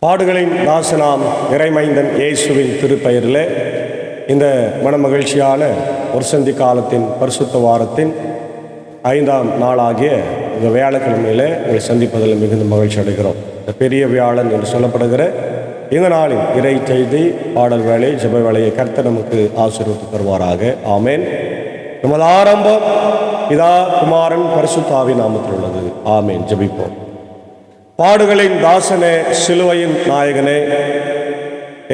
பாடுகளின் தாசனாம் இறைமைந்தன் இயேசுவின் திருப்பெயரில் இந்த மனமகிழ்ச்சியான வருஷந்தி காலத்தின் பரிசுத்த வாரத்தின் 5ஆம் நாளாகிய இந்த வியாழக்கிழமையில் உங்களை சந்திப்பதில் மிகுந்த மகிழ்ச்சி அடைகிறோம். இந்த பெரிய வியாழன் என்று சொல்லப்படுகிற இந்த நாளில் இறை செய்தி பாடல் வேலை ஜெப வேலையை கர்த்தர் நமக்கு ஆசீர்வதித்து தருவாராக. ஆமேன். நமது ஆரம்பம் பிதா குமாரன் பரிசுத்தாவின் நாமத்தில் உள்ளது. ஆமேன். ஜெபிப்போம். பாடுகளின் தாசனே, சிலுவையின் நாயகனே,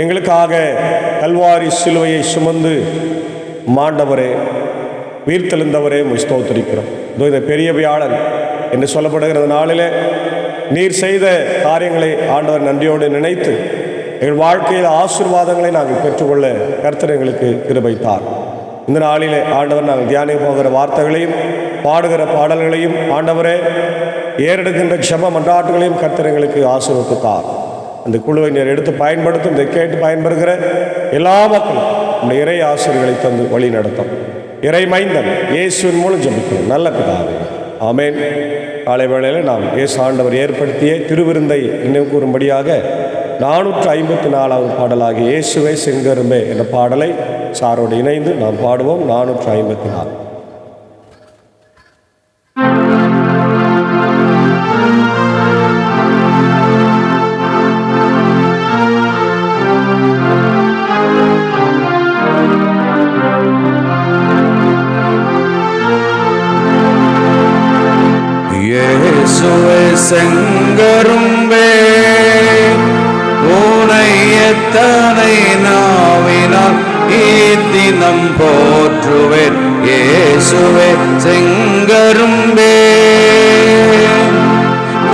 எங்களுக்காக கல்வாரி சிலுவையை சுமந்து மாண்டவரே, உயிர்த்தெழுந்தவரே, ஸ்தோத்திரிக்கிறோம். இந்த பெரிய வியாழன் என்று சொல்லப்படுகிற நாளிலே நீர் செய்த காரியங்களை ஆண்டவர் நன்றியோடு நினைத்து எங்கள் வாழ்க்கையில் ஆசீர்வாதங்களை நாங்கள் பெற்றுக்கொள்ள கர்த்தர் எங்களுக்கு கிருபைத்தார். இந்த நாளிலே ஆண்டவர் நாங்கள் தியானிக்க போகிற வார்த்தைகளையும் பாடுகிற பாடல்களையும் ஆண்டவரே ஏறெடுக்கின்ற ஜெப மன்றாட்டுகளையும் கர்த்தர் எங்களுக்கு ஆசீர்வதித்தார். அந்த குழுவை நீர் எடுத்து பயன்படுத்தும், இதை கேட்டு பயன்பெறுகிற எல்லா மக்களும் இந்த இறை ஆசிரியர்களை தந்து வழி நடத்தும். இறை மைந்தன் இயேசுவின் மூலம் ஜெபிக்கிறோம் நல்ல பிதாவே. ஆமேன். காலை வேளையில் நாம் இயேசு ஆண்டவர் ஏற்படுத்திய திருவிருந்தை நினைவு கூறும்படியாக 454வது பாடலாகிய இயேசுவே செங்கரும்பே என்ற பாடலை சாரோடு இணைந்து நாம் பாடுவோம். 454. இயேசுவே செங்கரும்பே, உனை எத்தனை நாவினால் இத்தினம் போற்றுவேன். இயேசுவே செங்கரும்பே,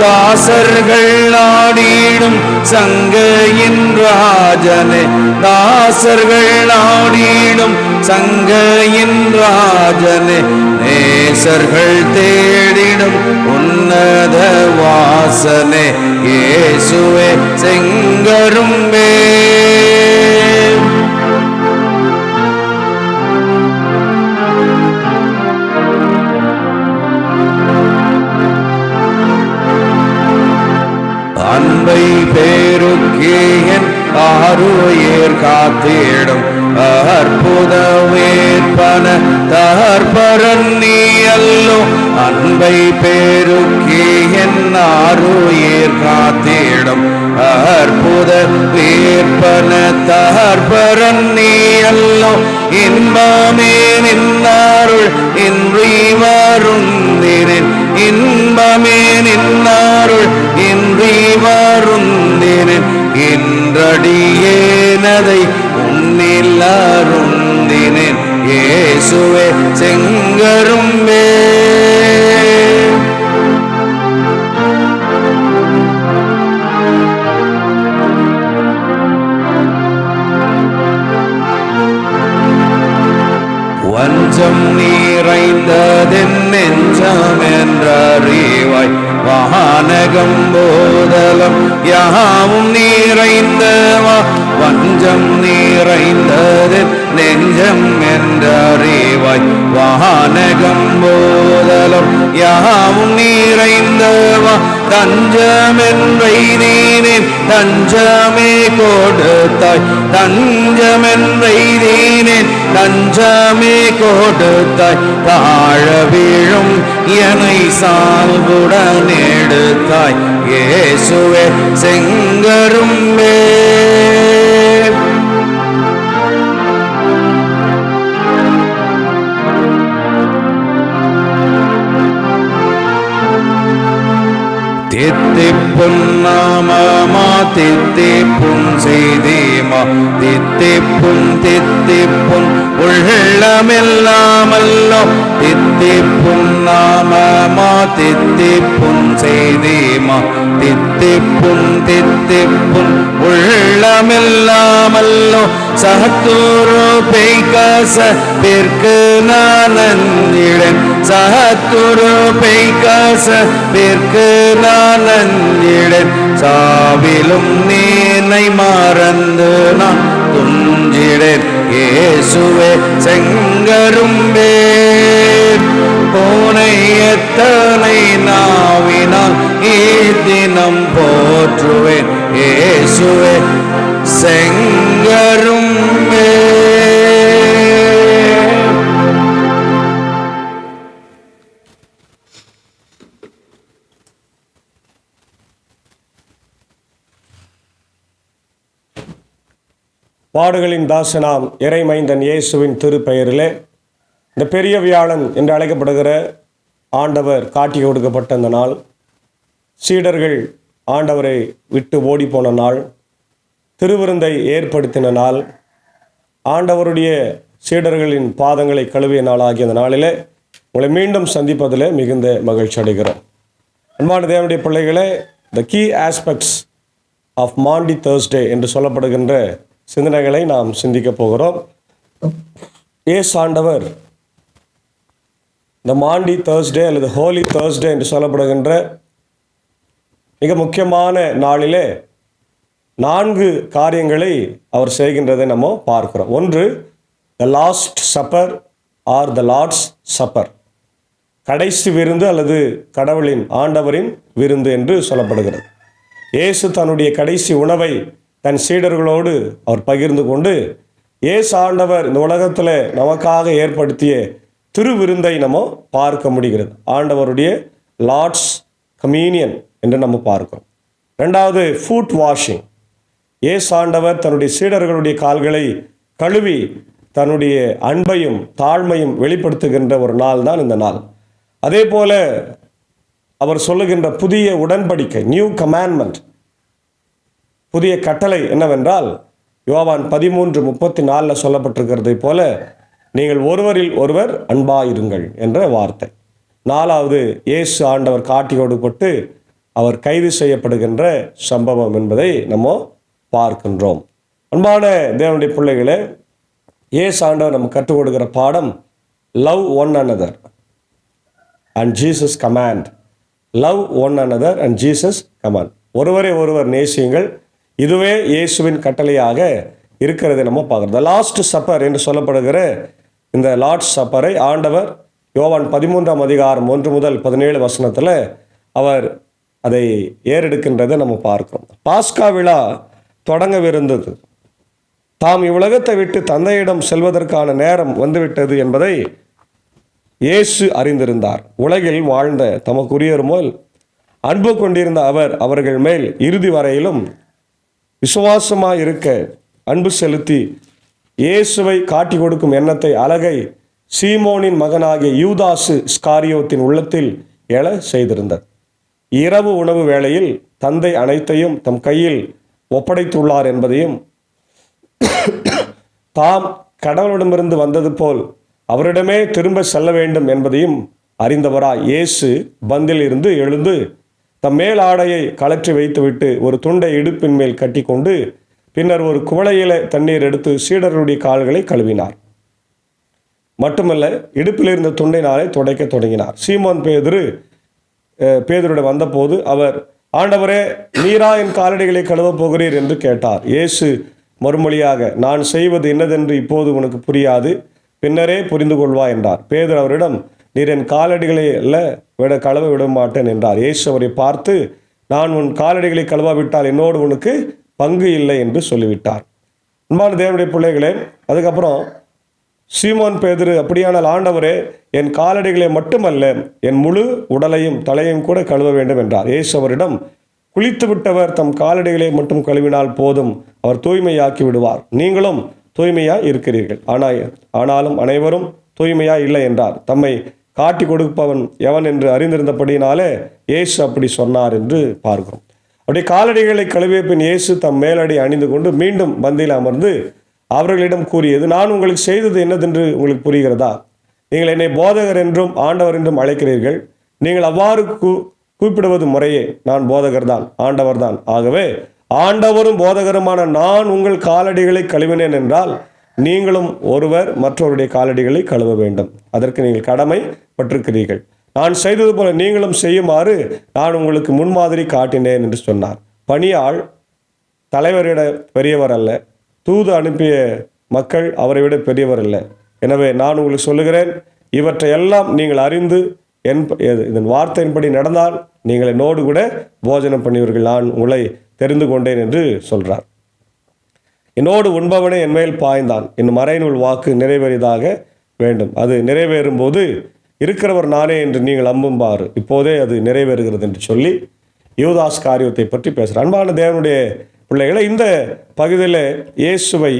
தாசர்கள் ஆடிடும் சங்கையின் ராஜனே, தாசர்கள் ஆடிடும் சங்கையின் ராஜனே, நேசர்கள் தேடிடும் உன்னத வாசனே, இயேசுவே செங்கரும்பே. அன்பை பெருக்கியன் ஆருயிர் காத்திடும் அற்புத வேற்பன தகர்பரன் நீ அல்லோ. அன்பை பெருக்கியன் ஆருயிர் காத்திடும் அற்புத வேற்பன தகர்பரன் நீ அல்லோ. இன்பமே நின்னாருள் இன்றி வருந்தினேன், இன்பமே நின்னாருள் இன்றி வருந்தினேன். இன்றடியேனதை உன்னில் அருந்தினேன். இயேசுவே செங்கரும்பே. வஞ்சம் நிறைந்ததென் நெஞ்சம் என்றறிவாய், வானகம் போதலம் யாவும் நிறைந்தவா. வஞ்சம் நிறைந்ததென் நெஞ்சம் என்றறிவாய், வானகம் போதலம் யாவும் நிறைந்தவா. தஞ்சமென்றைதீனேன் தஞ்சமே கொடுத்தாய், தஞ்சமென்றைதீனேன் தஞ்சமே கொடுத்தாய். தாழ வீழும் என்னை சால்புடன் எடுத்தாய். இயேசுவே செங்கரும்பே. தித்திப்புன் நாமமா தித்திப்புன் செய்தீமா, தித்திப்புன் தித்திப்புன் உள்ளமெல்லாமல்லோ. தித்திப்புன் நாமமா தித்திப்புன் செய்தீமா, தித்திப்புன் தித்திப்புன் உள்ளமெல்லாமல்லோ. சகத்துரு பெய்கச பிற்கு நானந்திடன், சகத்துரு பெய்கச பிற்கு நானந்திடன். சாவிலும் நீனை மறந்து நான் துஞ்சிடேன். இயேசுவே செங்கரும்பே, உனை எத்தனை நாவினால் தினம் போற்றுவேன். இயேசுவே செங்கரும்பே. பாடுகளின் தாசனாம் இறைமைந்தன் இயேசுவின் திருப்பெயரிலே இந்த பெரிய வியாழன் என்று அழைக்கப்படுகிற ஆண்டவர் காட்டி கொடுக்கப்பட்ட அந்த நாள், சீடர்கள் ஆண்டவரை விட்டு ஓடிப்போன நாள், திருவிருந்தை ஏற்படுத்தின நாள், ஆண்டவருடைய சீடர்களின் பாதங்களை கழுவிய நாள் ஆகிய அந்த நாளிலே உங்களை மீண்டும் சந்திப்பதில் மிகுந்த மகிழ்ச்சி அடைகிறோம். அன்பான தேவனுடைய பிள்ளைகளே, the key aspects of Maundy Thursday என்று சொல்லப்படுகின்ற சிந்தனைகளை நாம் சிந்திக்கப் போகிறோம். இயேசு ஆண்டவர் இந்த மாண்டி தேர்ஸ்டே அல்லது ஹோலி தேர்ஸ்டே என்று சொல்லப்படுகின்ற மிக முக்கியமான நாளிலே 4 காரியங்களை அவர் செய்கின்றதை நம்ம பார்க்கிறோம். ஒன்று, the Last Supper or the Lord's Supper, கடைசி விருந்து அல்லது கடவுளின் ஆண்டவரின் விருந்து என்று சொல்லப்படுகிறது. இயேசு தன்னுடைய கடைசி உணவை தன் சீடர்களோடு அவர் பகிர்ந்து கொண்டு, இயேசு ஆண்டவர் இந்த உலகத்தில் நமக்காக ஏற்படுத்திய திருவிருந்தை நம்ம பார்க்க முடிகிறது. ஆண்டவருடைய லார்ட்ஸ் கம்யூனியன் என்று நம்ம பார்க்கிறோம். 2வது, ஃபுட் வாஷிங். இயேசு ஆண்டவர் தன்னுடைய சீடர்களுடைய கால்களை கழுவி தன்னுடைய அன்பையும் தாழ்மையும் வெளிப்படுத்துகின்ற ஒரு நாள் தான் இந்த நாள். அதே போல அவர் சொல்லுகின்ற புதிய உடன்படிக்கை, நியூ கமாண்ட்மெண்ட், புதிய கட்டளை என்னவென்றால், யோவான் 13:34 சொல்லப்பட்டிருக்கிறதை போல நீங்கள் ஒருவரில் ஒருவர் அன்பாயிருங்கள் என்ற வார்த்தை. 4வது, இயேசு ஆண்டவர் காட்டி கொடுக்கப்பட்டு அவர் கைது செய்யப்படுகின்ற சம்பவம் என்பதை நம்ம பார்க்கின்றோம். அன்பான தேவனுடைய பிள்ளைகளே, இயேசு ஆண்டவர் நம்ம கற்றுக் கொடுக்கிற பாடம் love one another and Jesus command. Love one another and Jesus command. ஒருவரை ஒருவர் நேசியுங்கள், இதுவே இயேசுவின் கட்டளையாக இருக்கிறதை நம்ம பார்க்குறோம். த லாஸ்ட் சப்பர் என்று சொல்லப்படுகிற இந்த லார்ட்ஸ் சப்பரை ஆண்டவர் யோவான் 13:1-17 அவர் அதை ஏறெடுக்கின்றதை நம்ம பார்க்கிறோம். பாஸ்கா விழா தொடங்கவிருந்தது. தாம் இவ்வுலகத்தை விட்டு தந்தையிடம் செல்வதற்கான நேரம் வந்துவிட்டது என்பதை இயேசு அறிந்திருந்தார். உலகில் வாழ்ந்த தமக்குரியர் போல் அன்பு கொண்டிருந்த அவர் அவர்கள் மேல் இறுதி வரையிலும் விசுவாசமாக இருக்க அன்பு செலுத்தி இயேசுவை காட்டி கொடுக்கும் எண்ணத்தை அழகை சீமோனின் மகனாகிய யூதாசு ஸ்காரியோத்தின் உள்ளத்தில் எழ செய்திருந்தார். இரவு உணவு வேளையில் தந்தை அனைத்தையும் தம் கையில் ஒப்படைத்துள்ளார் என்பதையும், தாம் கடவுளிடமிருந்து வந்தது போல் அவரிடமே திரும்ப செல்ல வேண்டும் என்பதையும் அறிந்தவராய் இயேசு பந்தில் இருந்து எழுந்து தம் மேல் ஆடையை கலற்றி வைத்துவிட்டு ஒரு துண்டை இடுப்பின் மேல் கட்டி கொண்டு பின்னர் ஒரு குவளையில தண்ணீர் எடுத்து சீடருடைய கால்களை கழுவினார். மட்டுமல்ல, இடுப்பில் இருந்த துண்டினாலே துடைக்க தொடங்கினார். சீமோன் பேதுருடைய வந்தபோது அவர், ஆண்டவரே, நீரா என் காலடிகளை கழுவப் போகிறீர் என்று கேட்டார். இயேசு மறுமொழியாக, நான் செய்வது என்னதென்று இப்போது உனக்கு புரியாது, பின்னரே புரிந்து கொள்வா என்றார். பேதுரு அவரிடம், நீர் என் காலடிகளை அல்ல கழுவ விட மாட்டேன் என்றார். இயேசு அவரை பார்த்து, நான் உன் காலடிகளை கழுவாவிட்டால் என்னோடு உனக்கு பங்கு இல்லை என்று சொல்லிவிட்டார். அன்பான தேவனுடைய பிள்ளைகளே, அதுக்கப்புறம் சீமோன் பேதுரு, அப்படியானால் ஆண்டவரே, என் காலடிகளை மட்டுமல்ல என் முழு உடலையும் தலையும் கூட கழுவ வேண்டும் என்றார். இயேசு அவரிடம், குளித்து விட்டவர் தம் காலடிகளை மட்டும் கழுவினால் போதும், அவர் தூய்மையாக்கி விடுவார். நீங்களும் தூய்மையாக இருக்கிறீர்கள், ஆனாலும் அனைவரும் தூய்மையாக இல்லை என்றார். தம்மை காட்டி கொடுப்பவன் எவன் என்று அறிந்திருந்தபடினாலே இயேசு அப்படி சொன்னார் என்று பார்க்கிறோம். அப்படி காலடிகளை கழுவிய பின் இயேசு தம் மேலடி அணிந்து கொண்டு மீண்டும் பந்தியில் அமர்ந்து அவர்களிடம் கூறியது, நான் உங்களுக்கு செய்தது என்னதென்று உங்களுக்கு புரிகிறதா? நீங்கள் என்னை போதகர் என்றும் ஆண்டவர் என்றும் அழைக்கிறீர்கள். நீங்கள் அவ்வாறு கூப்பிடுவது முறையே. நான் போதகர் தான், ஆண்டவர் தான். ஆகவே ஆண்டவரும் போதகருமான நான் உங்கள் காலடிகளை கழுவினேன் என்றால் நீங்களும் ஒருவர் மற்றவருடைய காலடிகளை கழுவ வேண்டும். அதற்கு நீங்கள் கடமை பட்டிருக்கிறீர்கள். நான் செய்தது போல நீங்களும் செய்யுமாறு நான் உங்களுக்கு முன்மாதிரி காட்டினேன் என்று சொன்னார். பணியாள் தலைவரிட பெரியவர் அல்ல, தூது அனுப்பிய மக்கள் அவரை விட பெரியவர் அல்ல. எனவே நான் உங்களுக்கு சொல்லுகிறேன், இவற்றை எல்லாம் நீங்கள் அறிந்து இதன் வார்த்தையின்படி நடந்தால் நீங்கள் என்னோடு கூட போஜனம் பண்ணுவீர்கள். நான் உங்களை தெரிந்து கொண்டேன் என்று சொல்கிறார். என்னோடு உண்பவனே என்மேல் பாய்ந்தான், என் மறைநூல் வாக்கு நிறைவேறியதாக வேண்டும். அது நிறைவேறும் போது இருக்கிறவர் நானே என்று நீங்கள் நம்பும்பார், இப்போதே அது நிறைவேறுகிறது என்று சொல்லி யூதாஸ் காரியத்தை பற்றி பேசுகிறார். அன்பான தேவனுடைய பிள்ளைகளை, இந்த பகுதியில் இயேசுவை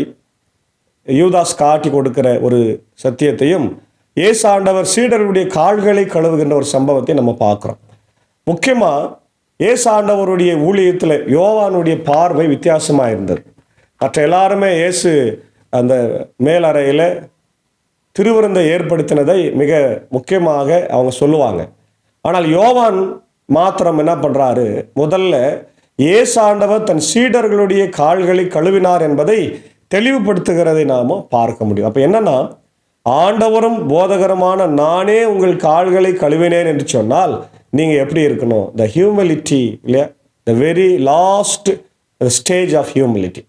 யூதாஸ் காட்டி கொடுக்கிற ஒரு சத்தியத்தையும், இயேசு ஆண்டவர் சீடர்களுடைய கால்களை கழுவுகின்ற ஒரு சம்பவத்தை நம்ம பார்க்குறோம். முக்கியமாக இயேசு ஆண்டவருடைய ஊழியத்தில் யோவானுடைய பார்வை வித்தியாசமாக இருந்தது. மற்ற எல்லாருமே இயேசு அந்த மேலறையில் திருவிருந்தை ஏற்படுத்தினதை மிக முக்கியமாக அவங்க சொல்லுவாங்க. ஆனால் யோவான் மாத்திரம் என்ன பண்ணுறாரு, முதல்ல இயேசு ஆண்டவர் தன் சீடர்களுடைய கால்களை கழுவினார் என்பதை தெளிவுபடுத்துகிறதை நாம் பார்க்க முடியும். அப்போ என்னன்னா, ஆண்டவரும் போதகரமான நானே உங்கள் கால்களை கழுவினேன் என்று சொன்னால் நீங்கள் எப்படி இருக்கணும்? த ஹியூமிலிட்டி, இல்லையா, the very last stage of humility.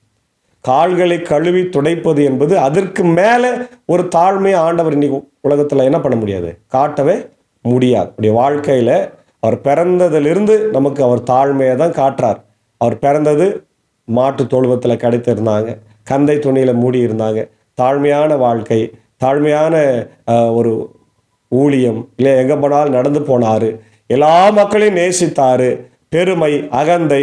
கால்களை கழுவி துடைப்பது என்பது அதற்கு மேலே ஒரு தாழ்மையை ஆண்டவர் இன்னைக்கு உலகத்தில் என்ன பண்ண முடியாது, காட்டவே முடியாது. அவருடைய வாழ்க்கையில் அவர் பிறந்ததிலிருந்து நமக்கு அவர் தாழ்மையை தான் காட்டுறார். அவர் பிறந்தது மாட்டு தொழுவத்தில் கிடைத்திருந்தாங்க, கந்தை துணியில் மூடி இருந்தாங்க. தாழ்மையான வாழ்க்கை, தாழ்மையான ஒரு ஊழியம், இல்லை எங்கே போனாலும் நடந்து போனார், எல்லா மக்களையும் நேசித்தார். பெருமை, அகந்தை,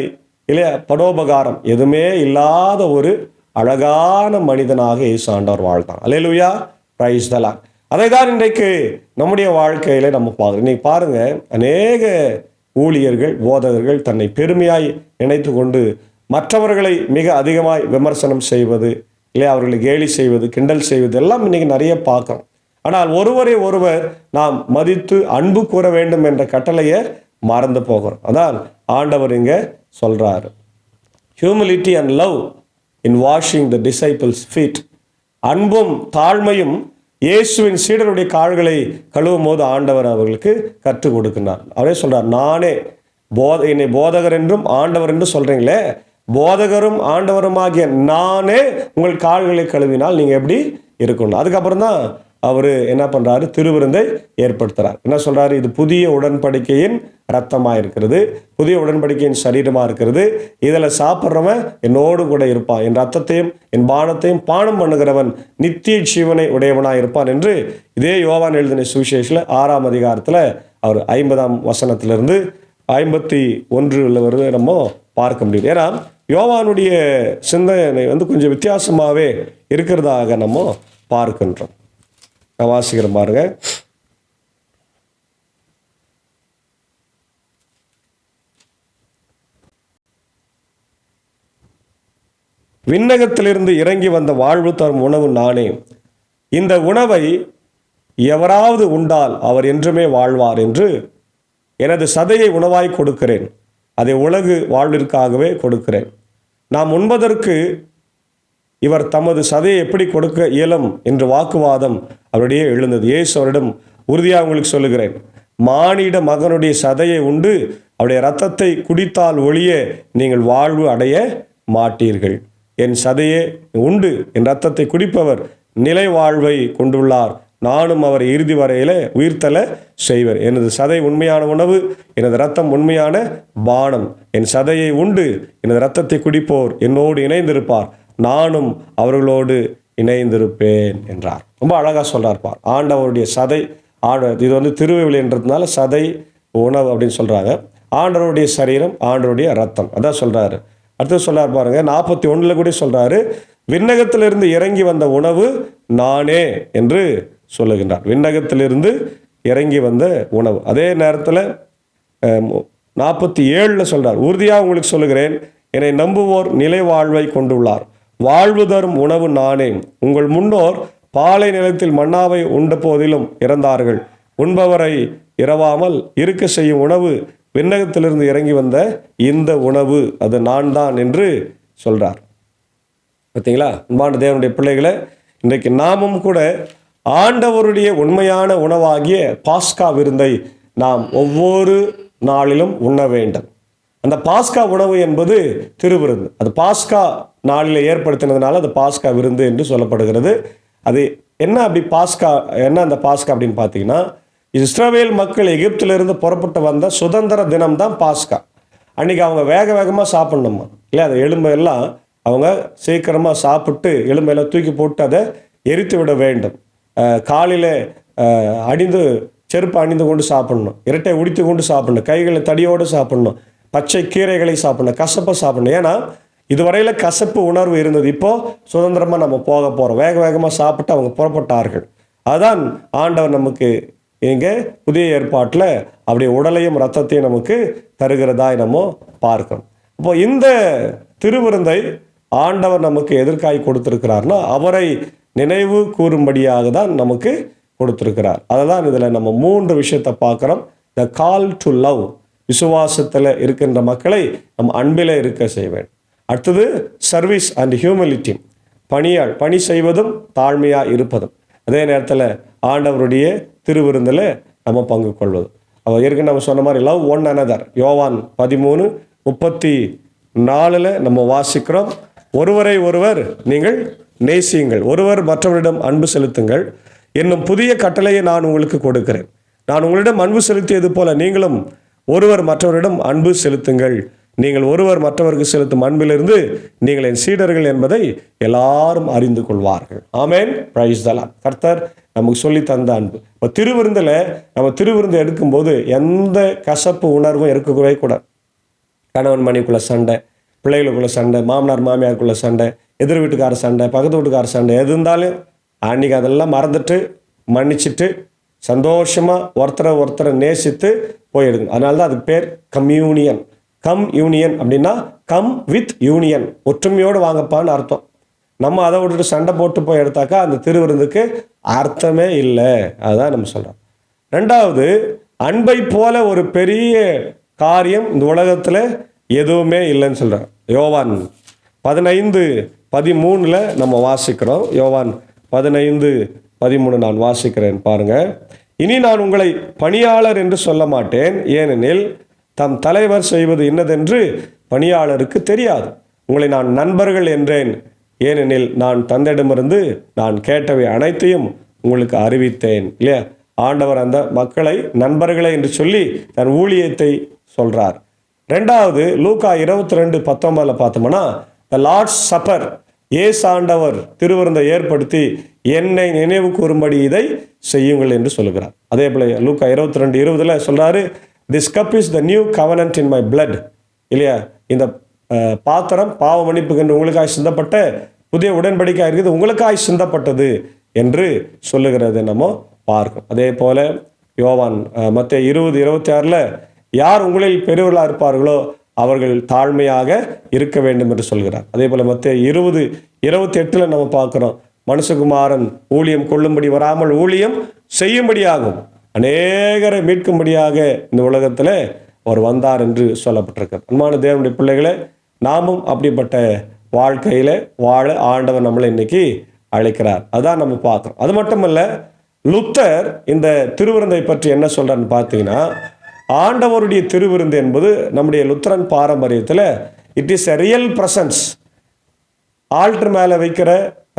இல்லை பரோபகாரம் எதுவுமே இல்லாத ஒரு அழகான மனிதனாக இயேசு ஆண்டவர் வாழ்ந்தான். அல்லேலூயா, பிரைஸ் தி லார்ட். அதை தான் இன்றைக்கு நம்முடைய வாழ்க்கையில் நம்ம பார்க்குறோம். இன்னைக்கு பாருங்கள், அநேக ஊழியர்கள், போதகர்கள் தன்னை பெருமையாய் நினைத்து கொண்டு மற்றவர்களை மிக அதிகமாய் விமர்சனம் செய்வது, இல்லை அவர்களை கேலி செய்வது, கிண்டல் செய்வது எல்லாம் இன்றைக்கி நிறைய பார்க்குறோம். ஆனால் ஒருவரை ஒருவர் நாம் மதித்து அன்பு கூற வேண்டும் என்ற கட்டளையை மறந்து போகிறோம். அதான் ஆண்டவர் இங்கே சொல்கிறாரு, humility and love in washing the disciples' feet. அன்பும் தாழ்மையும் இயேசுவின் சீடருடைய கால்களை கழுவும் போது ஆண்டவர் அவர்களுக்கு கற்றுக் கொடுக்கிறார். அவரே சொல்கிறார், நானே என்னை போதகர் என்றும் ஆண்டவர் என்றும் சொல்கிறீங்களே, போதகரும் ஆண்டவருமாகிய நானே உங்கள் கால்களை கழுவினால் நீங்கள் எப்படி இருக்கணும். அதுக்கப்புறம் தான் அவர் என்ன பண்ணுறாரு, திருவிருந்தை ஏற்படுத்துகிறார். என்ன சொல்கிறாரு, இது புதிய உடன்படிக்கையின் இரத்தமாக இருக்கிறது, புதிய உடன்படிக்கையின் சரீரமாக இருக்கிறது, இதில் சாப்பிட்றவன் என்னோடு கூட இருப்பான், என் ரத்தத்தையும் என் பானத்தையும் பானம் பண்ணுகிறவன் நித்திய ஜீவனை உடையவனாக இருப்பான் என்று இதே யோவான் எழுதின சுவிசேஷத்தில் 6ஆம் அதிகாரத்தில் அவர் 50ஆம் வசனத்திலிருந்து 51 வருது நம்ம பார்க்க முடியும். ஏன்னா யோவானுடைய சிந்தனை கொஞ்சம் வித்தியாசமாகவே இருக்கிறதாக நம்ம பார்க்கின்றோம். நான் வாசிக்கிறேன் பாருங்க. விண்ணகத்திலிருந்து இறங்கி வந்த வாழ்வு தரும் உணவு நானே, இந்த உணவை எவராவது உண்டால் அவர் என்றுமே வாழ்வார் என்று எனது சதையை உணவாய் கொடுக்கிறேன், அதை உலகு வாழ்விற்காகவே கொடுக்கிறேன். நாம் உண்பதற்கு இவர் தமது சதையை எப்படி கொடுக்க இயலும் என்று வாக்குவாதம் அவருடைய எழுந்தது. இயேசு அவரிடம், உறுதியாக உங்களுக்கு சொல்லுகிறேன், மானிட மகனுடைய சதையை உண்டு அவருடைய இரத்தத்தை குடித்தால் ஒழிய நீங்கள் வாழ்வு அடைய மாட்டீர்கள். என் சதையை உண்டு என் இரத்தத்தை குடிப்பவர் நிலை வாழ்வை கொண்டுள்ளார், நானும் அவரை இறுதி வரையில உயிர்த்தல செய்வர். எனது சதை உண்மையான உணவு, எனது இரத்தம் உண்மையான பானம். என் சதையை உண்டு எனது இரத்தத்தை குடிப்போர் என்னோடு இணைந்திருப்பார், நானும் அவர்களோடு இணைந்திருப்பேன் என்றார். ரொம்ப அழகாக சொல்கிறார் பார். ஆண்டவருடைய சதை, இது திருவிழின்றதுனால சதை உணவு அப்படின்னு சொல்கிறாங்க. ஆண்டவருடைய சரீரம், ஆண்டவருடைய ரத்தம், அதான் சொல்கிறாரு. அடுத்து சொல்கிறார் பாருங்க, 41 கூட சொல்கிறாரு, விண்ணகத்திலிருந்து இறங்கி வந்த உணவு நானே என்று சொல்லுகின்றார். விண்ணகத்திலிருந்து இறங்கி வந்த உணவு. அதே நேரத்தில் 47 சொல்கிறார், உறுதியாக உங்களுக்கு சொல்லுகிறேன், என்னை நம்புவோர் நிலை வாழ்வை கொண்டுள்ளார், வாழ்வு தரும் உணவு நானே. உங்கள் முன்னோர் பாலை நிலத்தில் மன்னாவை உண்ட போதிலும் இறந்தார்கள், உண்பவரை இரவாமல் இருக்க செய்யும் உணவு விண்ணகத்திலிருந்து இறங்கி வந்த இந்த உணவு அது நான் தான் என்று சொல்கிறார். பார்த்தீங்களா அன்பான தேவனுடைய பிள்ளைகளை, இன்றைக்கு நாமும் கூட ஆண்டவருடைய உண்மையான உணவாகிய பாஸ்கா விருந்தை நாம் ஒவ்வொரு நாளிலும் உண்ண வேண்டும். அந்த பாஸ்கா உணவு என்பது திருவிருந்து. அது பாஸ்கா நாளில் ஏற்படுத்தினதுனால அது பாஸ்கா விருந்து என்று சொல்லப்படுகிறது. அது என்ன அப்படி பாஸ்கா, என்ன அந்த பாஸ்கா அப்படின்னு பார்த்தீங்கன்னா, இஸ்ரவேல் மக்கள் எகிப்திலிருந்து புறப்பட்டு வந்த சுதந்திர தினம் தான் பாஸ்கா. அன்றைக்கி அவங்க வேகமாக சாப்பிட்ணுமா, இல்லையா? அந்த எலும்பெல்லாம் அவங்க சீக்கிரமாக சாப்பிட்டு எலும்பெல்லாம் தூக்கி போட்டு அதை எரித்து விட வேண்டும். காலில் அணிந்து செருப்பு அணிந்து கொண்டு சாப்பிடணும், இரட்டை உடித்து கொண்டு சாப்பிடணும், கைகளை தடியோடு சாப்பிடணும், பச்சை கீரைகளை சாப்பிடணும், கசப்பை சாப்பிடணும். ஏன்னா இதுவரையில் கசப்பு உணர்வு இருந்தது, இப்போது சுதந்திரமாக நம்ம போக போகிறோம். வேக வேகமாக சாப்பிட்டு அவங்க புறப்பட்டார்கள். அதான் ஆண்டவர் நமக்கு இங்கே புதிய ஏற்பாட்டில் அப்படி உடலையும் இரத்தத்தையும் நமக்கு தருகிறதாய் நம்ம பார்க்கணும். இப்போ இந்த திருவிருந்தை ஆண்டவர் நமக்கு எதற்காய் கொடுத்திருக்கிறார்னா அவரை நினைவு கூறும்படியாக தான் நமக்கு கொடுத்திருக்கிறார். அதை தான் இதில் நம்ம 3 விஷயத்தை பார்க்குறோம். த கால் டு லவ், விசுவாசத்தில் இருக்கின்ற மக்களை நம்ம அன்பில் இருக்க செய்வேன். அடுத்தது சர்வீஸ் அண்ட் ஹியூமிலிட்டி, பணி செய்வதும் தாழ்மையாக இருப்பதும். அதே நேரத்தில் ஆண்டவருடைய திருவிருந்தில் நம்ம பங்கு கொள்வது. அவள் ஏற்கனவே நம்ம சொன்ன மாதிரி லவ் ஒன் அனதர், யோவான் 13:34 நம்ம வாசிக்கிறோம். ஒருவரை ஒருவர் நீங்கள் நேசியுங்கள், ஒருவர் மற்றவரிடம் அன்பு செலுத்துங்கள், என்னும் புதிய கட்டளையை நான் உங்களுக்கு கொடுக்கிறேன். நான் உங்களிடம் அன்பு செலுத்தியது போல நீங்களும் ஒருவர் மற்றவரிடம் அன்பு செலுத்துங்கள். நீங்கள் ஒருவர் மற்றவருக்கு செலுத்தும் அன்பிலிருந்து நீங்கள் என் சீடர்கள் என்பதை எல்லாரும் அறிந்து கொள்வார்கள். ஆமேன், பிரைஸ் தி லார்ட். கர்த்தர் நமக்கு சொல்லி தந்த அன்பு. இப்போ திருவிருந்தில் நம்ம திருவிருந்து எடுக்கும்போது எந்த கசப்பு உணர்வும் இருக்கவே கூடாது. கணவன் மனைவிக்குள்ள சண்டை, பிள்ளைகளுக்குள்ள சண்டை, மாமனார் மாமியாருக்குள்ள சண்டை, எதிர் வீட்டுக்கார சண்டை, பக்கத்து வீட்டுக்கார சண்டை, எது இருந்தாலும் அன்றைக்கி அதெல்லாம் மறந்துட்டு மன்னிச்சுட்டு சந்தோஷமாக ஒருத்தரை நேசித்து போயிடுங்க. அதனால தான் அதுக்கு பேர் கம்யூனியன். கம் யூனியன் அப்படின்னா கம் வித் யூனியன், ஒற்றுமையோடு வாங்கப்பான்னு அர்த்தம். நம்ம அதை விட்டுட்டு சண்டை போட்டு போய் எடுத்தாக்கா அந்த திருவிருந்துக்கு அர்த்தமே இல்லை. அதுதான் நம்ம சொல்கிறோம். 2வது, அன்பை போல ஒரு பெரிய காரியம் இந்த உலகத்தில் எதுவுமே இல்லைன்னு சொல்கிறேன். யோவான் 15:13 நம்ம வாசிக்கிறோம். யோவான் 15:13 நான் வாசிக்கிறேன் பாருங்க. இனி நான் உங்களை பணியாளர் என்று சொல்ல மாட்டேன், ஏனெனில் தம் தலைவர் செய்வது இன்னதென்று பணியாளருக்கு தெரியாது. உங்களை நான் நண்பர்கள் என்றேன், ஏனெனில் நான் தந்தையிடமிருந்து நான் கேட்டவை அனைத்தையும் உங்களுக்கு அறிவித்தேன். இல்லையா? ஆண்டவர் அந்த மக்களை நண்பர்களே என்று சொல்லி தன் ஊழியத்தை சொல்றார். 2வது, லூக்கா 22:19 பார்த்தோம்னா த லார்ட்ஸ் சப்பர், ஏசு ஆண்டவர் திருவிருந்தை ஏற்படுத்தி என்னை நினைவு கூறும்படி இதை செய்யுங்கள் என்று சொல்லுகிறார். அதே போல லூக்கா 22:20 சொல்றாரு, this cup is the new covenant in my blood. இல்லையா? இந்த பாத்திரம் பாவ மன்னிப்புக்கு என்று உங்களுக்காய் சிந்தப்பட்ட புதிய உடன்படிக்கையாக இருக்குது, உங்களுக்காய் சிந்தப்பட்டது என்று சொல்லுகிறது நம்ம பார்க்கணும். அதே போல யோவான் மத்தேயு 20:26 யார் உங்களில் பெரியவர்களாக இருப்பார்களோ அவர்கள் தாழ்மையாக இருக்க வேண்டும் என்று சொல்கிறார். அதே போல மத்தேயு 20:28 நம்ம பார்க்கிறோம், மனுஷகுமாரன் ஊழியம் கொள்ளும்படி வராமல் ஊழியம் செய்யும்படியாகும், அநேகரை மீட்கும்படியாக இந்த உலகத்தில் அவர் வந்தார் என்று சொல்லப்பட்டிருக்கிறது. அன்பான தேவனுடைய பிள்ளைகளை, நாமும் அப்படிப்பட்ட வாழ்க்கையில் வாழ ஆண்டவர் நம்மளை இன்னைக்கு அழைக்கிறார். அதான் நம்ம பார்க்குறோம். அது மட்டுமல்ல, லுத்தர் இந்த திருவிருந்தை பற்றி என்ன சொல்றான்னு பார்த்தீங்கன்னா, ஆண்டவருடைய திருவிருந்து என்பது நம்முடைய லுத்தரன் பாரம்பரியத்தில் it is a real presence. Altar மேலே வைக்கிற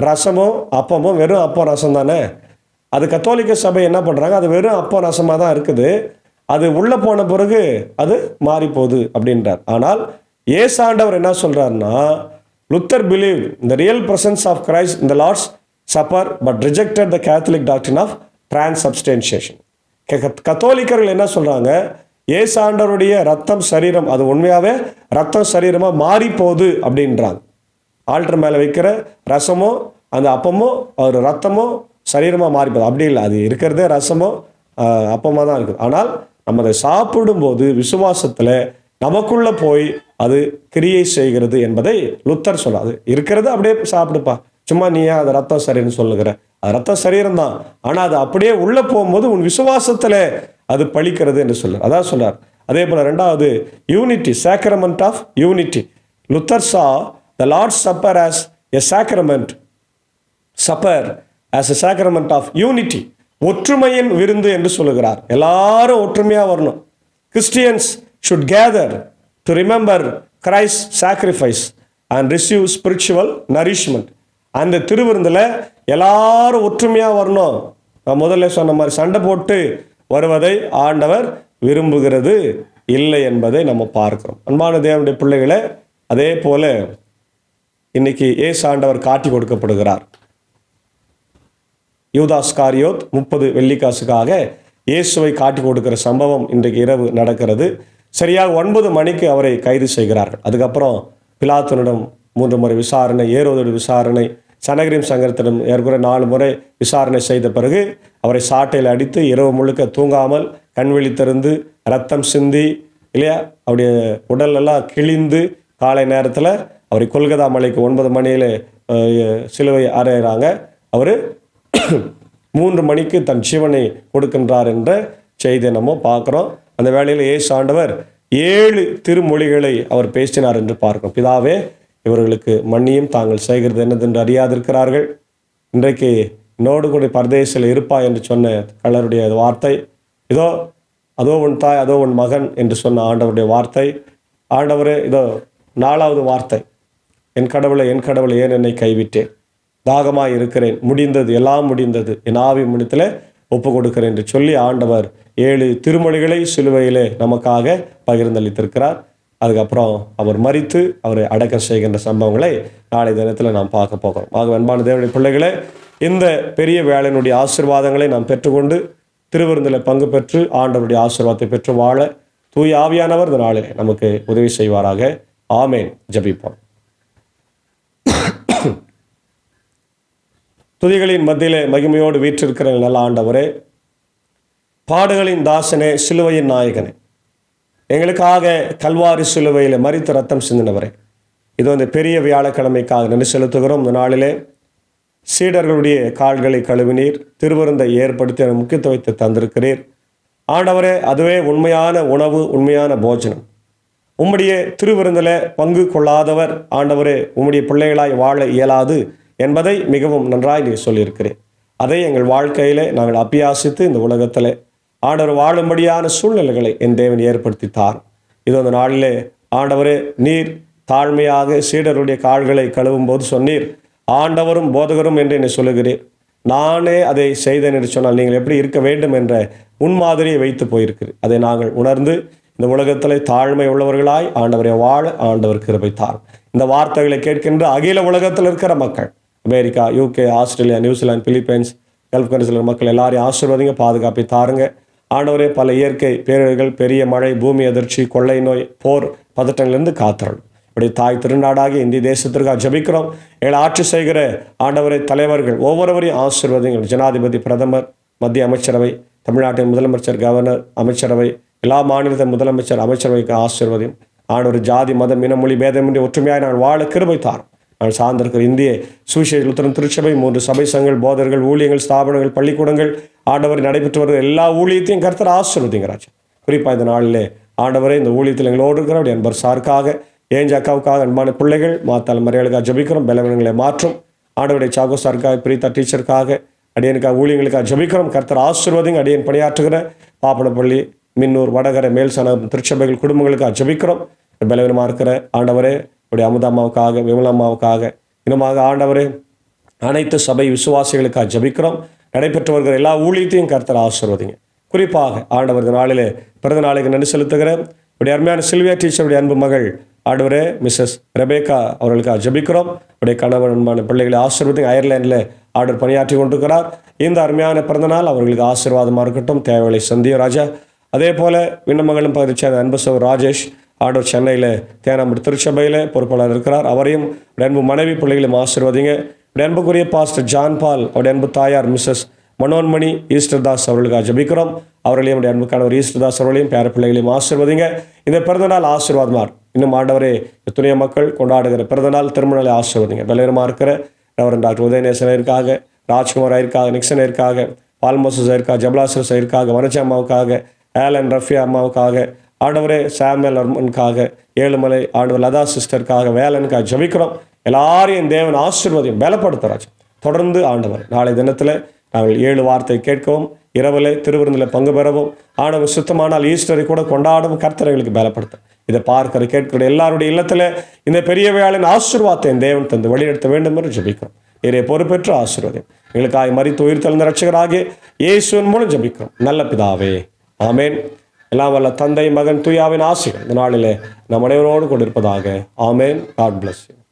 ரசமோ அப்பமோ வெறும் அப்பம் ரசம் தானே. அது கத்தோலிக்க சபை என்ன பண்ணுறாங்க, அது வெறும் அப்பம் ரசமாக தான் இருக்குது, அது உள்ளே போன பிறகு அது மாறி போகுது அப்படின்றார். ஆனால் ஏசு ஆண்டவர் என்ன சொல்கிறாருன்னா, லுத்தர் பிலீவ் இந்த real presence of Christ in the Lord's supper but rejected the Catholic doctrine of transubstantiation. கத்தோலிக்கர்கள் என்ன சொல்கிறாங்க, ஏசு ஆண்டவருடைய ரத்தம் சரீரம் அது உண்மையாகவே ரத்தம் சரீரமாக மாறி போகுது அப்படின்றாங்க. ஆல்டர் மேலே வைக்கிற ரசமோ அந்த அப்பமோ ஒரு ரத்தமோ சரீரமாக மாறி போகுது. அப்படி இல்லை, அது இருக்கிறதே ரசமோ அப்பமாக தான் இருக்குது. ஆனால் நம்ம அதை சாப்பிடும்போது விசுவாசத்தில் நமக்குள்ளே போய் அது கிரியை செய்கிறது என்பதை லுத்தர் சொல்லாது. இருக்கிறது அப்படியே சாப்பிடுப்பா, சும்மா நீ ஏன் அது ரத்தம் சரீரம்னு சொல்லுகிற, அது ரத்தம் சரீரம் தான், ஆனால் அது அப்படியே உள்ளே போகும்போது உன் விசுவாசத்தில் அது பழிக்கிறது என்று சொல்றார். அதான் சொல்றார். அதே போல் 2வது, unity, sacrament of unity. Luther saw the Lord's Supper as a sacrament, supper as a sacrament of unity, ஒற்றுமையின் விருந்து என்று சொல்லுகிறார். எல்லாரும் ஒற்றுமையாக வரணும். Christians should gather to remember Christ's sacrifice and receive spiritual nourishment. அந்த திருவிருந்தில் எல்லாரும் ஒற்றுமையாக வரணும். நான் முதல்ல சொன்ன மாதிரி சண்டை போட்டு வருவதை ஆண்டவர் விரும்புகிறது இல்லை என்பதை நம்ம பார்க்கிறோம். அன்பான தேவனுடைய பிள்ளைகளை, அதே போல இன்னைக்கு இயேசு ஆண்டவர் காட்டி கொடுக்கப்படுகிறார். யூதாஸ்காரியோத் 30 வெள்ளிக்காசுக்காக இயேசுவை காட்டி கொடுக்கிற சம்பவம் இன்றைக்கு இரவு நடக்கிறது. சரியாக 9 மணிக்கு அவரை கைது செய்கிறார்கள். அதுக்கப்புறம் பிலாத்துனிடம் 3 முறை விசாரணை, ஏரோதோடு விசாரணை, சனகரிம் சங்கரத்திடம் ஏற்குறை 4 முறை விசாரணை செய்த பிறகு அவரை சாட்டையில் அடித்து இரவு முழுக்க தூங்காமல் கண் விழித்திருந்து ரத்தம் சிந்தி இல்லையா அவருடைய உடலெல்லாம் கிழிந்து காலை நேரத்தில் அவரை கொல்கத்தா மலைக்கு 9 மணியில் சிலுவை அறையிறாங்க. அவர் 3 மணிக்கு தன் ஜீவனை கொடுக்கின்றார் என்ற செய்தியை நம்ம பார்க்குறோம். அந்த வேளையில் இயேசு ஆண்டவர் 7 திருமொழிகளை அவர் பேசினார் என்று பார்க்கிறோம். பிதாவே, இவர்களுக்கு மன்னியும், தாங்கள் செய்கிறது என்னதென்று அறியாதிருக்கிறார்கள். இன்றைக்கு என்னோடு கூட பரதேசில் இருப்பா என்று சொன்ன கள்ளருடைய வார்த்தை, இதோ அதோ உன் தாய் அதோ உன் மகன் என்று சொன்ன ஆண்டவருடைய வார்த்தை. ஆண்டவரே, இதோ 4வது வார்த்தை, என் கடவுளை ஏன் என்னை கைவிட்டேன், தாகமாக இருக்கிறேன், முடிந்தது, எல்லாம் முடிந்தது, என் ஆவி முடித்தில் ஒப்பு கொடுக்கிறேன் என்று சொல்லி ஆண்டவர் 7 திருமொழிகளை சிலுவையிலே நமக்காக பகிர்ந்தளித்திருக்கிறார். அதுக்கப்புறம் அவர் மரித்து அவரை அடக்கம் செய்கின்ற சம்பவங்களை நாளை தினத்தில் நாம் பார்க்க போகிறோம். ஆக அன்பான தேவனுடைய பிள்ளைகளே, இந்த பெரிய வேலையினுடைய ஆசீர்வாதங்களை நாம் பெற்றுக்கொண்டு திருவிருந்தில் பங்கு பெற்று ஆண்டவருடைய ஆசீர்வாதத்தை பெற்று வாழ தூய ஆவியானவர் இந்த நாளில் நமக்கு உதவி செய்வாராக. ஆமேன். ஜெபிப்போம். துதிகளின் மத்தியிலே மகிமையோடு வீற்றிருக்கிற நல்ல ஆண்டவரே, பாடுகளின் தாசனே, சிலுவையின் நாயகனே, எங்களுக்காக கல்வாரி சிலுவையில் மரித்து ரத்தம் சிந்தினவரே, இது இந்த பெரிய வியாழக்கிழமைக்காக நன்றி செலுத்துகிறோம். இந்த நாளிலே சீடர்களுடைய கால்களை கழுவினீர், திருவிருந்தை ஏற்படுத்தி முக்கியத்துவத்தை தந்திருக்கிறீர். ஆண்டவரே, அதுவே உண்மையான உணவு, உண்மையான போஜனம். உம்முடைய திருவிருந்தில் பங்கு கொள்ளாதவர் ஆண்டவரே உம்முடைய பிள்ளைகளாய் வாழ இயலாது என்பதை மிகவும் நன்றாய் நீ சொல்லியிருக்கிறேன். அதை எங்கள் வாழ்க்கையிலே நாங்கள் அபியாசித்து இந்த உலகத்தில் ஆண்டவர் வாழும்படியான சூழ்நிலைகளை என் தேவன் ஏற்படுத்தித்தார். இது அந்த நாளிலே ஆண்டவரே, நீர் தாழ்மையாக சீடருடைய கால்களை கழுவும் போது சொன்னீர், ஆண்டவரும் போதகரும் என்று என்னை சொல்லுகிறீர், நானே அதை செய்தேன் என்று சொன்னால் நீங்கள் எப்படி இருக்க வேண்டும் என்ற முன்மாதிரியை வைத்து போயிருக்கிறீர். அதை நாங்கள் உணர்ந்து இந்த உலகத்தில் தாழ்மை உள்ளவர்களாய் ஆண்டவரை வாழ ஆண்டவர் கிருபை தார். இந்த வார்த்தைகளை கேட்கின்ற அகில உலகத்தில் இருக்கிற மக்கள், America, UK, Australia, New Zealand, Philippines, gulf கண்ட்ரிஸில் மக்கள் எல்லாரையும் ஆசீர்வதிங்க, பாதுகாப்பை தாருங்க. ஆண்டவரே, பல இயற்கை பேரிடர்கள், பெரிய மழை, பூமி அதிர்ச்சி, கொள்ளை நோய், போர் பதட்டங்களிலிருந்து காத்தரணும். இப்படி தாய் திருநாடாகி இந்திய தேசத்திற்காக ஜபிக்கிறோம். எங்களை ஆட்சி செய்கிற ஆண்டவரை தலைவர்கள் ஒவ்வொருவரையும் ஆசீர்வதிங்கள். ஜனாதிபதி, பிரதமர், மத்திய அமைச்சரவை, தமிழ்நாட்டின் முதலமைச்சர், கவர்னர், அமைச்சரவை, எல்லா மாநிலத்தின் முதலமைச்சர், அமைச்சரவைக்கு ஆசீர்வதியும். ஆண்டவர் ஜாதி, மதம், இனமொழி பேதமின்றி ஒற்றுமையாக நான் வாழ கிருபை தாரும். நான் சார்ந்திருக்கிற இந்திய சுவிசேஷ லுத்தரன் திருச்சபை, 3 சபை சங்கங்கள், போதர்கள், ஊழியங்கள், ஸ்தாபனங்கள், பள்ளிக்கூடங்கள், ஆண்டவர் நடைபெற்று வருகிற எல்லா ஊழியத்தையும் கர்த்தர் ஆசீர்வதிங்க ராஜா. குறிப்பாக இந்த நாளிலே ஆண்டவரே, இந்த ஊழியத்தில் எங்களோடு இருக்கிற என்பர் சாருக்காக, ஏஞ்ச அக்காவுக்காக, அன்பான பிள்ளைகள், மாத்தாள் மரியாளுக்காக ஜபிக்கிறோம். பலவீனங்களை மாற்றும். ஆண்டவருடைய சாகோ சாருக்காக, பிரீதா டீச்சருக்காக, அடியனுக்காக, ஊழியங்களுக்காக ஜபிக்கிறோம். கர்த்தர் ஆசீர்வதிங்க. அடியன் பணியாற்றுகிற பாப்பனப்பள்ளி, மின்னூர், வடகரை, மேல் சனம் திருச்சபைகள் குடும்பங்களுக்காக ஜபிக்கிறோம். பலவீனமாக இருக்கிற ஆண்டவரே, உடைய அமுதாமாவுக்காக, விமலம்மாவுக்காக, இன்னுமாக ஆண்டவரே அனைத்து சபை விசுவாசிகளுக்காக ஜபிக்கிறோம். நடைபெற்று வருகிற எல்லா ஊழியத்தையும் கர்த்தர் ஆசீர்வதிங்க. குறிப்பாக ஆண்டவர் நாளிலே பிறந்த நாளைக்கு நன்றி செலுத்துகிறேன். உடைய அருமையான சில்வியா டீச்சருடைய அன்பு மகள் ஆண்டவரே மிஸ்ஸஸ் ரெபேக்கா அவர்களுக்காக ஜபிக்கிறோம். உடைய கணவன் அன்பான பிள்ளைகளை ஆசீர்வதிங்க. அயர்லாண்டில் ஆண்டவர் பணியாற்றி கொண்டிருக்கிறார். இந்த அருமையான பிறந்தநாள் அவர்களுக்கு ஆசீர்வாதமாக இருக்கட்டும். தேவைகளை சந்தியும் ராஜா. அதே போல் விண்ணமங்களும் பகுதி சேர்ந்த அன்பு சகோதரர் ராஜேஷ் ஆண்டவர் சென்னையில் தேனாம்பட்டு திருச்சபையில் பொறுப்பாளர் இருக்கிறார். அவரையும் அன்பு மனைவி பிள்ளைகளையும் ஆசீர்வதிங்க. அன்புக்குரிய பாஸ்டர் ஜான் பால், அவருடைய அன்பு தாயார் மிஸ்ஸஸ் மனோன்மணி ஈஸ்டர்தாஸ் அவர்களுக்காக ஜபிக்கிறோம். அவர்களையும் அவருடைய அன்பு கணவர் ஈஸ்டர்தாஸ் அவர்களையும் பேர பிள்ளைகளையும் ஆசீர்வதிங்க. இந்த பிறந்தநாள் ஆசீர்வாதமார். இன்னும் ஆண்டவரே, துணைய மக்கள் கொண்டாடுகிற பிறந்தநாள் திருமணங்களை ஆசீர்வதிங்க. பலவீனமாக இருக்கிற ரெவரண்ட் டாக்டர் உதயநேசன் இருக்காக, ராஜ்குமார் ஐயருக்காக, நிக்சன் ஐயருக்காக, பால்மோசஸ் ஐயருக்காக, ஜபலாசஸ் ஐயருக்காக, வனஜா அம்மாவுக்காக, ஆலன் ரஃபியா அம்மாவுக்காக, ஆண்டவரே சாமுவேல் அர்மனுக்காக, ஏழுமலை ஆண்டவர் லதா சிஸ்டருக்காக, வேலனுக்காக ஜபிக்கிறோம். எல்லாரையும் தேவன் ஆசீர்வதியும் பலப்படுத்துறாச்சு. தொடர்ந்து ஆண்டவர் நாளை தினத்தில் நாங்கள் 7 வார்த்தை கேட்கவும், இரவில் திருவிருந்தில் பங்கு பெறவும், ஆண்டவர் சுத்தமானால் ஈஸ்டரை கூட கொண்டாடவும் கர்த்தரைகளுக்கு பலப்படுத்தும். இதை பார்க்கிற கேட்கிற எல்லாருடைய இல்லத்தில் இந்த பெரிய வேளையின் ஆசீர்வாதத்தை தேவன் தந்து வழிநடத்த வேண்டும் என்று ஜபிக்கிறோம். இதை பொறுப்பேற்று ஆசீர்வாதம் எங்களுக்காக மரித்து உயிர் தெழுந்த ரட்சகராகிய இயேசுவின் மூலம் ஜபிக்கிறோம் நல்ல பிதாவே, ஆமேன். எல்லாம் வல்ல தந்தை, மகன், தூயாவின் ஆசைகள் இந்த நாளிலே நம் அனைவரோடு கொண்டிருப்பதாக. ஆமேன். God bless you.